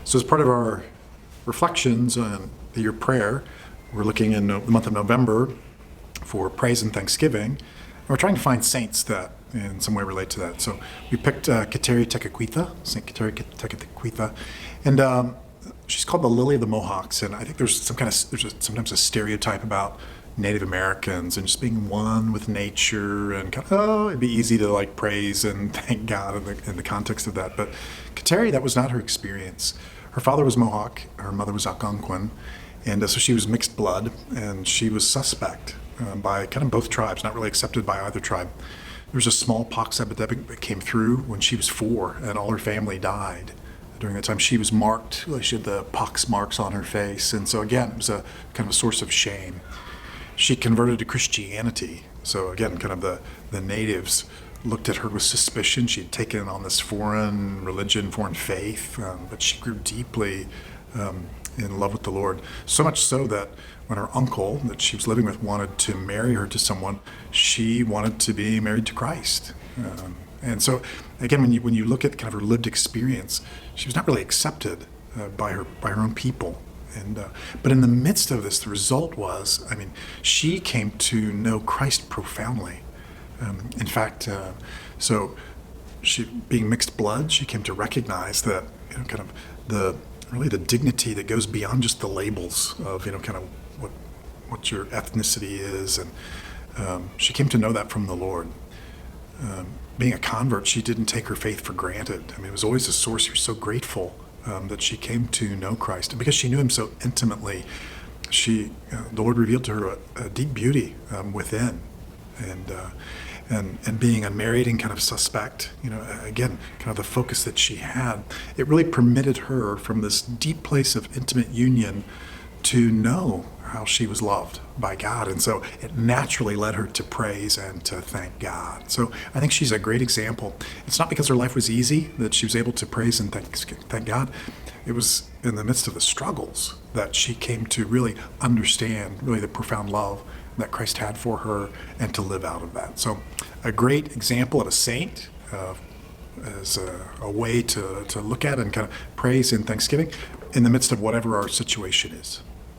So as part of our reflections on the year prayer, we're looking in the month of November for praise and thanksgiving. And we're trying to find saints that in some way relate to that. So we picked Kateri Tekakwitha, Saint Kateri Tekakwitha, and she's called the Lily of the Mohawks. And I think there's sometimes a stereotype about Native Americans and just being one with nature, and kind of, it'd be easy to like praise and thank God in the context of that. But Kateri, that was not her experience. Her father was Mohawk, her mother was Algonquin, and so she was mixed blood, and she was suspect by kind of both tribes, not really accepted by either tribe. There was a smallpox epidemic that came through when she was 4, and all her family died. During that time, she was marked, she had the pox marks on her face, and so again, it was a kind of a source of shame. She converted to Christianity, so again, kind of the natives looked at her with suspicion. She'd taken on this foreign religion, foreign faith, but she grew deeply in love with the Lord. So much so that when her uncle that she was living with wanted to marry her to someone, she wanted to be married to Christ. And so, again, when you look at kind of her lived experience, she was not really accepted by her own people. But in the midst of this, the result was, she came to know Christ profoundly. In fact, so she, being mixed blood, she came to recognize that kind of the dignity that goes beyond just the labels of kind of what your ethnicity is, and she came to know that from the Lord. Being a convert, she didn't take her faith for granted. It was always a source. She was so grateful that she came to know Christ, and because she knew Him so intimately, the Lord revealed to her a deep beauty within, and being unmarried and kind of suspect, again, kind of the focus that she had, it really permitted her from this deep place of intimate union to know how she was loved by God. And so it naturally led her to praise and to thank God. So I think she's a great example. It's not because her life was easy that she was able to praise and thank God. It was in the midst of the struggles that she came to really understand really the profound love that Christ had for her and to live out of that. So a great example of a saint as a way to look at and kind of praise and thanksgiving in the midst of whatever our situation is.